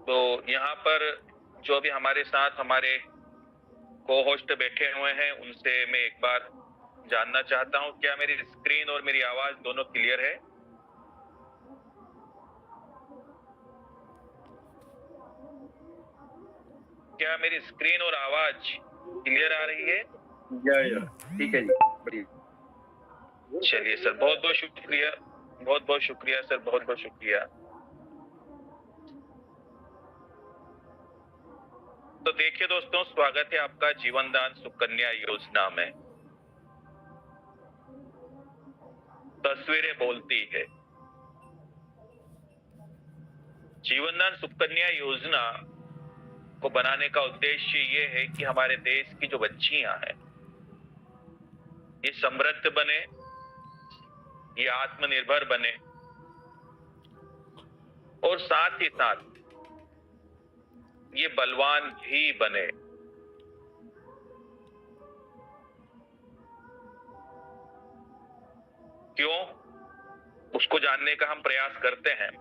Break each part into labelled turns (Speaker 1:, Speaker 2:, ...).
Speaker 1: तो यहाँ पर जो भी हमारे साथ हमारे को होस्ट बैठे हुए हैं उनसे मैं एक बार जानना चाहता हूँ, क्या मेरी स्क्रीन और मेरी आवाज दोनों क्लियर है? क्या मेरी स्क्रीन और आवाज क्लियर आ रही है?
Speaker 2: ठीक है जी, बढ़िया।
Speaker 1: चलिए सर, बहुत बहुत शुक्रिया, बहुत बहुत शुक्रिया सर, बहुत बहुत शुक्रिया। तो देखिए दोस्तों, स्वागत है आपका जीवन दान सुकन्या योजना में। तस्वीरें बोलती है। जीवन दान सुकन्या योजना को बनाने का उद्देश्य ये है कि हमारे देश की जो बच्चियां हैं ये समृद्ध बने, ये आत्मनिर्भर बने और साथ ही साथ ये बलवान भी बने। क्यों? उसको जानने का हम प्रयास करते हैं।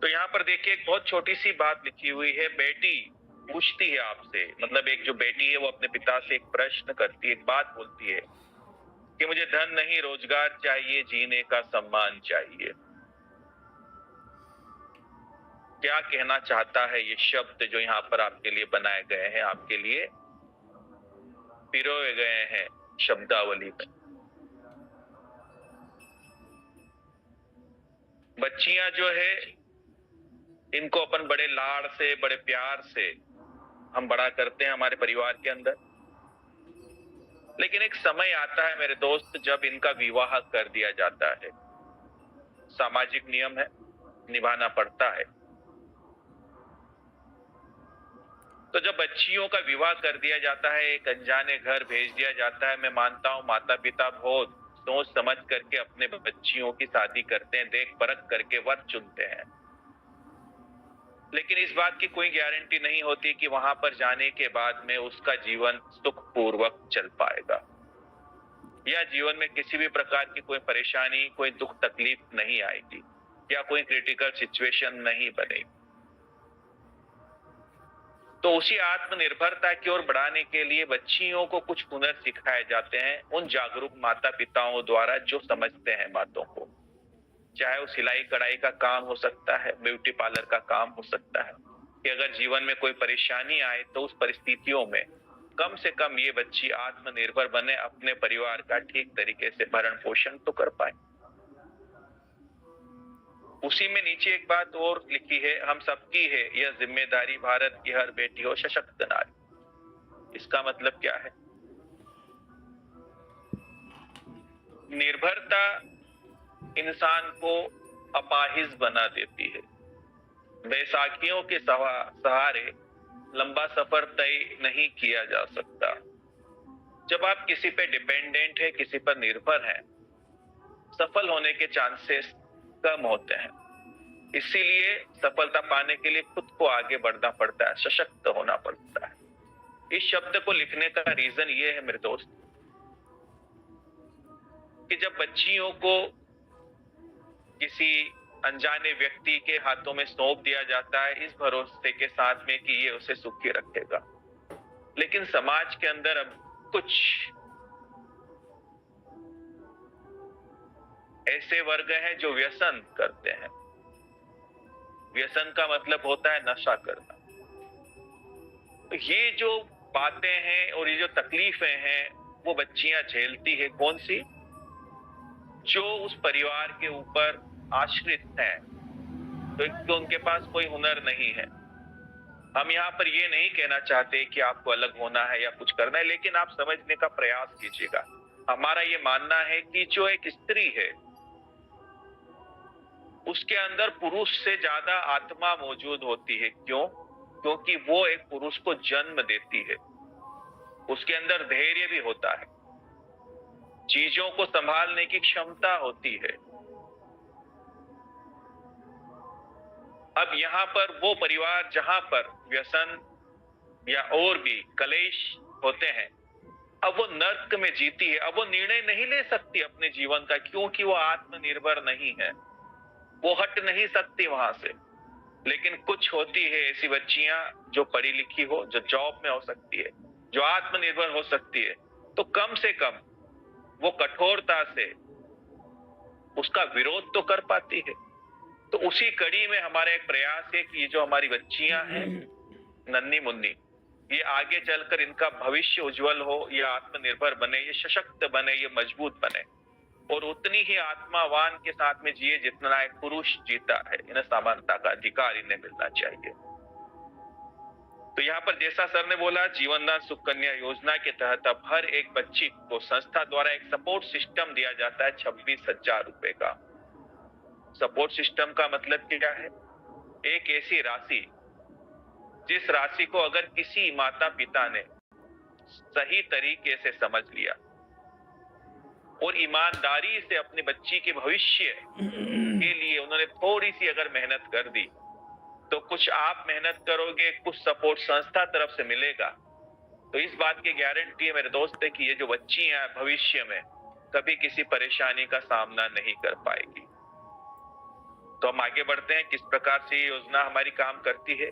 Speaker 1: तो यहाँ पर देखिए, एक बहुत छोटी सी बात लिखी हुई है। बेटी पूछती है आपसे, मतलब एक जो बेटी है वो अपने पिता से एक प्रश्न करती है, एक बात बोलती है कि मुझे धन नहीं, रोजगार चाहिए, जीने का सम्मान चाहिए। क्या कहना चाहता है ये शब्द जो यहाँ पर आपके लिए बनाए गए हैं, आपके लिए पिरोए गए हैं शब्दावली में? बच्चियां जो है इनको अपन बड़े लाड़ से, बड़े प्यार से हम बड़ा करते हैं हमारे परिवार के अंदर, लेकिन एक समय आता है मेरे दोस्त जब इनका विवाह कर दिया जाता है। सामाजिक नियम है, निभाना पड़ता है। तो जब बच्चियों का विवाह कर दिया जाता है, एक अनजाने घर भेज दिया जाता है, मैं मानता हूं माता पिता बहुत सोच समझ करके अपने बच्चियों की शादी करते हैं, देख परख करके वर चुनते हैं। लेकिन इस बात की कोई गारंटी नहीं होती कि वहां पर जाने के बाद में उसका जीवन सुखपूर्वक चल पाएगा या जीवन में किसी भी प्रकार की कोई परेशानी, कोई दुख तकलीफ नहीं आएगी या कोई क्रिटिकल सिचुएशन नहीं बनेगी। तो उसी आत्मनिर्भरता की ओर बढ़ाने के लिए बच्चियों को कुछ हुनर सिखाए जाते हैं उन जागरूक माता पिताओं द्वारा जो समझते हैं बातों को। चाहे वो सिलाई कढ़ाई का काम हो सकता है, ब्यूटी पार्लर का काम हो सकता है, कि अगर जीवन में कोई परेशानी आए तो उस परिस्थितियों में कम से कम ये बच्ची आत्मनिर्भर बने, अपने परिवार का ठीक तरीके से भरण पोषण तो कर पाए। उसी में नीचे एक बात और लिखी है, हम सबकी है यह जिम्मेदारी, भारत की हर बेटी हो सशक्त नारी। इसका मतलब क्या है? निर्भरता इंसान को अपाहिज बना देती है। बैसाखियों के सहारे लंबा सफर तय नहीं किया जा सकता। जब आप किसी पे डिपेंडेंट है, किसी पर निर्भर है, सफल होने के चांसेस कम होते हैं। इसीलिए सफलता पाने के लिए खुद को आगे बढ़ना पड़ता है, सशक्त होना पड़ता है। इस शब्द को लिखने का रीजन ये है मेरे दोस्त कि जब बच्चियों को किसी अनजाने व्यक्ति के हाथों में सौंप दिया जाता है इस भरोसे के साथ में कि ये उसे सुखी रखेगा, लेकिन समाज के अंदर अब कुछ ऐसे वर्ग हैं जो व्यसन करते हैं। व्यसन का मतलब होता है नशा करना। तो ये जो बातें हैं और ये जो तकलीफें हैं वो बच्चियां झेलती है। कौन सी? जो उस परिवार के ऊपर आश्रित हैं, तो उनके पास कोई हुनर नहीं है। हम यहाँ पर ये नहीं कहना चाहते कि आपको अलग होना है या कुछ करना है, लेकिन आप समझने का प्रयास कीजिएगा। हमारा ये मानना है कि जो एक स्त्री है उसके अंदर पुरुष से ज्यादा आत्मा मौजूद होती है। क्यों? क्योंकि वो एक पुरुष को जन्म देती है। उसके अंदर धैर्य भी होता है, चीजों को संभालने की क्षमता होती है। अब यहाँ पर वो परिवार जहां पर व्यसन या और भी कलेश होते हैं, अब वो नर्क में जीती है। अब वो निर्णय नहीं ले सकती अपने जीवन का, क्योंकि वो आत्मनिर्भर नहीं है। वो हट नहीं सकती वहां से। लेकिन कुछ होती है ऐसी बच्चियां जो पढ़ी लिखी हो, जो जॉब में हो सकती है, जो आत्मनिर्भर हो सकती है, तो कम से कम वो कठोरता से उसका विरोध तो कर पाती है। तो उसी कड़ी में हमारा एक प्रयास है कि ये जो हमारी बच्चियां हैं, नन्ही मुन्नी, ये आगे चलकर इनका भविष्य उज्जवल हो, ये आत्मनिर्भर बने, ये सशक्त बने, ये मजबूत बने और उतनी ही आत्मावान के साथ में जिए जितना एक पुरुष जीता है। इन्हें समानता का अधिकार इन्हें मिलना चाहिए। तो यहाँ पर जैसा सर ने बोला, जीवनदान सुकन्या योजना के तहत अब हर एक बच्ची को संस्था द्वारा एक सपोर्ट सिस्टम दिया जाता है 26,000 रुपए का। सपोर्ट सिस्टम का मतलब क्या है? एक ऐसी राशि जिस राशि को अगर किसी माता पिता ने सही तरीके से समझ लिया और ईमानदारी से अपने बच्ची के भविष्य के लिए उन्होंने थोड़ी सी अगर मेहनत कर दी, तो कुछ आप मेहनत करोगे, कुछ सपोर्ट संस्था तरफ से मिलेगा। तो इस बात की गारंटी है मेरे दोस्त है कि ये जो बच्चियां भविष्य में कभी किसी परेशानी का सामना नहीं कर पाएगी। तो हम आगे बढ़ते हैं, किस प्रकार से ये योजना हमारी काम करती है।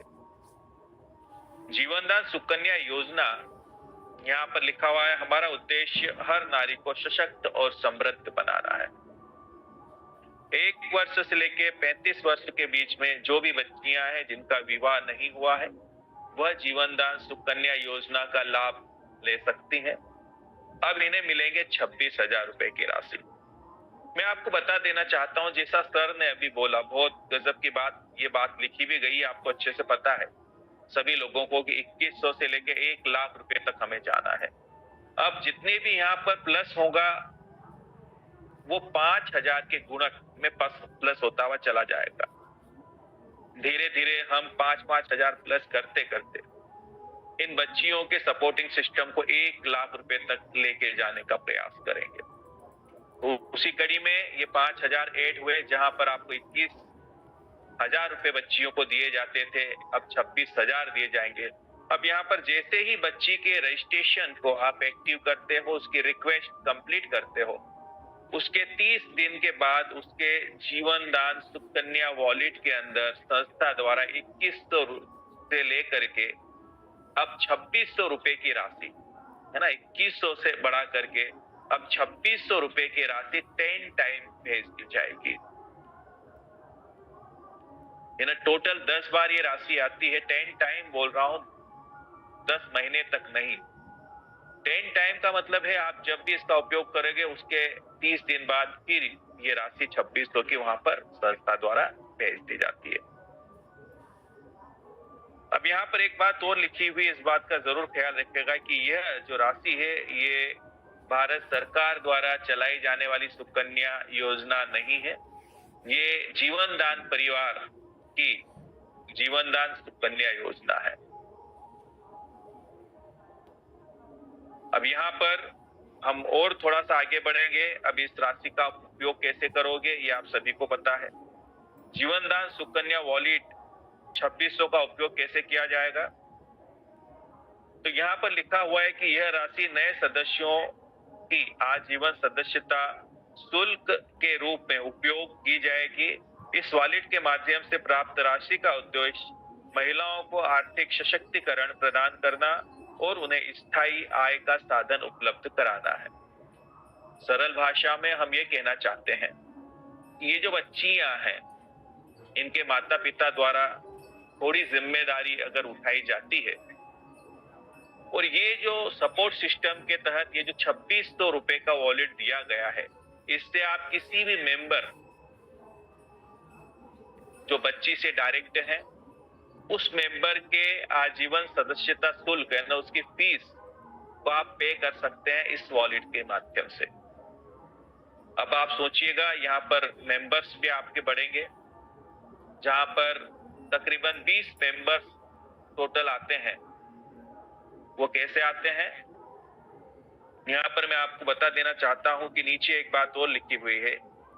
Speaker 1: जीवनदान सुकन्या योजना, यहाँ पर लिखा हुआ है, हमारा उद्देश्य हर नारी को सशक्त और समृद्ध बनाना है। 1 वर्ष से लेकर 35 वर्ष के बीच में जो भी बच्चियां हैं जिनका विवाह नहीं हुआ है, वह जीवनदान सुकन्या योजना का लाभ ले सकती हैं। अब इन्हें मिलेंगे 26,000 रुपए की राशि। मैं आपको बता देना चाहता हूं, जैसा सर ने अभी बोला, बहुत गजब की बात, ये बात लिखी भी गई है, आपको अच्छे से पता है सभी लोगों को कि 2100 से लेकर 1 लाख रुपए तक हमें जाना है। अब जितने भी यहाँ पर प्लस होगा वो 5,000 के गुणक में प्लस होता हुआ चला जाएगा। धीरे धीरे हम 5,000 प्लस करते करते इन बच्चियों के सपोर्टिंग सिस्टम को 1 लाख रुपए तक लेके जाने का प्रयास करेंगे। उसी कड़ी में ये 5,000 ऐड हुए, जहां पर आपको 21,000 रुपए बच्चियों को दिए जाते थे, अब 26,000 दिए जाएंगे। अब यहाँ पर जैसे ही बच्ची के रजिस्ट्रेशन को आप एक्टिव करते हो, उसकी रिक्वेस्ट कंप्लीट करते हो, उसके 30 दिन के बाद उसके जीवनदान सुकन्या वॉलेट के अंदर संस्था द्वारा 2100 से लेकर के अब 2600 रुपए की राशि है ना, 2100 से बढ़ा करके अब 2600 रुपए की राशि 10 टाइम भेज दी जाएगी। टोटल 10 बार ये राशि आती है। 10 टाइम बोल रहा हूं, 10 महीने तक नहीं। 10 टाइम का मतलब है आप जब भी इसका उपयोग करोगे उसके 30 दिन बाद फिर ये राशि 2600 की वहां पर संस्था द्वारा भेज दी जाती है। अब यहाँ पर एक बात और लिखी हुई, इस बात का जरूर ख्याल रखिएगा कि यह जो राशि है ये भारत सरकार द्वारा चलाई जाने वाली सुकन्या योजना नहीं है, ये जीवनदान परिवार की जीवनदान सुकन्या योजना है। अब यहाँ पर हम और थोड़ा सा आगे बढ़ेंगे। अब इस राशि का उपयोग कैसे करोगे ये आप सभी को पता है। जीवनदान सुकन्या वॉलेट 2600 का उपयोग कैसे किया जाएगा, तो यहाँ पर लिखा हुआ है कि यह राशि नए सदस्यों की आजीवन सदस्यता शुल्क के रूप में उपयोग की जाएगी। इस वॉलेट के माध्यम से प्राप्त राशि का उद्देश्य महिलाओं को आर्थिक सशक्तिकरण प्रदान करना और उन्हें स्थायी आय का साधन उपलब्ध कराना है। सरल भाषा में हम ये कहना चाहते हैं, ये जो बच्चियां हैं इनके माता पिता द्वारा थोड़ी जिम्मेदारी अगर उठाई जाती है और ये जो सपोर्ट सिस्टम के तहत ये जो 2600 रुपए का वॉलेट दिया गया है, इससे आप किसी भी मेंबर जो बच्ची से डायरेक्ट है उस मेंबर के आजीवन सदस्यता शुल्क है ना, उसकी फीस को आप पे कर सकते हैं इस वॉलेट के माध्यम से। अब आप सोचिएगा, यहाँ पर मेंबर्स भी आपके बढ़ेंगे, जहां पर तकरीबन 20 मेंबर्स टोटल आते हैं। वो कैसे आते हैं, यहाँ पर मैं आपको बता देना चाहता हूं कि नीचे एक बात और लिखी हुई है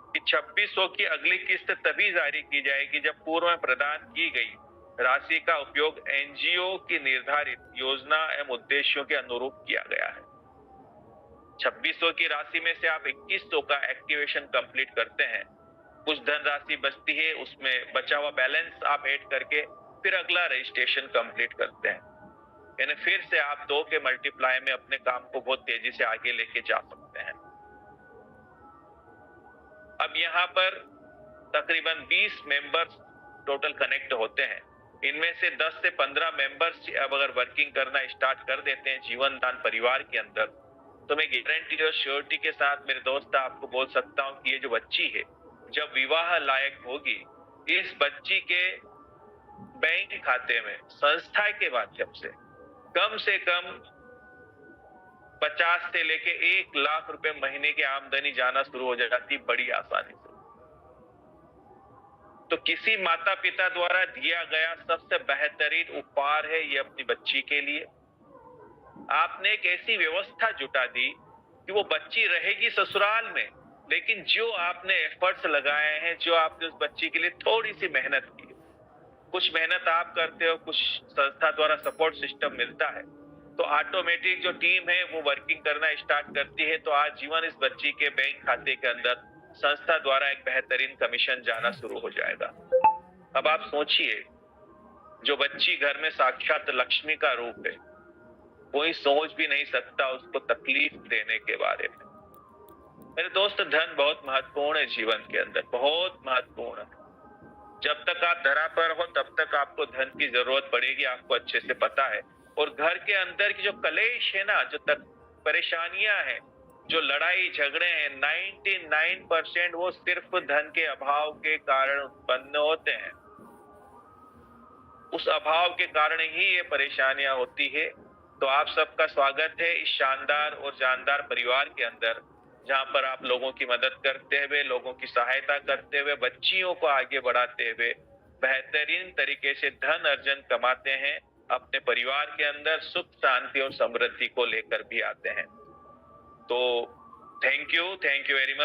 Speaker 1: कि 2600 की अगली किस्त तभी जारी की जाएगी जब पूर्व में प्रदान की गई राशि का उपयोग एनजीओ की निर्धारित योजना एवं उद्देश्यों के अनुरूप किया गया है। 2600 की राशि में से आप 2100 का एक्टिवेशन कंप्लीट करते हैं, कुछ धनराशि बचती है, उसमें बचा हुआ बैलेंस आप ऐड करके फिर अगला रजिस्ट्रेशन कंप्लीट करते हैं। यानी फिर से आप 2 के मल्टीप्लाई में अपने काम को बहुत तेजी से आगे लेके जा सकते हैं। अब यहाँ पर तकरीबन 20 मेंबर्स टोटल कनेक्ट होते हैं। इनमें से 10 से 15 मेंबर्स अब अगर वर्किंग करना स्टार्ट कर देते हैं जीवन दान परिवार के अंदर, तो मैं गारंटी और श्योरिटी के साथ मेरे दोस्त आपको बोल सकता हूँ कि ये जो बच्ची है जब विवाह लायक होगी, इस बच्ची के बैंक खाते में संस्था के माध्यम से कम 50 से लेके 1 लाख रुपए महीने की आमदनी जाना शुरू हो जाती बड़ी आसानी से। तो किसी माता पिता द्वारा दिया गया सबसे बेहतरीन उपहार है ये अपनी बच्ची के लिए। आपने एक ऐसी व्यवस्था जुटा दी कि वो बच्ची रहेगी ससुराल में, लेकिन जो आपने एफर्ट्स लगाए हैं, जो आपने उस बच्ची के लिए थोड़ी सी मेहनत की, कुछ मेहनत आप करते हो, कुछ संस्था द्वारा सपोर्ट सिस्टम मिलता है, तो ऑटोमेटिक जो टीम है वो वर्किंग करना स्टार्ट करती है। तो आज जीवन इस बच्ची के बैंक खाते के अंदर संस्था द्वारा एक बेहतरीन कमीशन जाना शुरू हो जाएगा। अब आप सोचिए, जो बच्ची घर में साक्षात लक्ष्मी का रूप है, कोई सोच भी नहीं सकता उसको तकलीफ देने के बारे में। मेरे दोस्त, धन बहुत महत्वपूर्ण है जीवन के अंदर, बहुत महत्वपूर्ण है। जब तक आप धरा पर हो तब तक आपको धन की जरूरत पड़ेगी, आपको अच्छे से पता है। और घर के अंदर की जो कलेश है ना, जो परेशानियां हैं, जो लड़ाई झगड़े हैं, 99% वो सिर्फ धन के अभाव के कारण उत्पन्न होते हैं। उस अभाव के कारण ही ये परेशानियां होती है। तो आप सबका स्वागत है इस शानदार और जानदार परिवार के अंदर, जहां पर आप लोगों की मदद करते हुए, लोगों की सहायता करते हुए, बच्चियों को आगे बढ़ाते हुए बेहतरीन तरीके से धन अर्जन कमाते हैं, अपने परिवार के अंदर सुख शांति और समृद्धि को लेकर भी आते हैं। तो थैंक यू वेरी मच।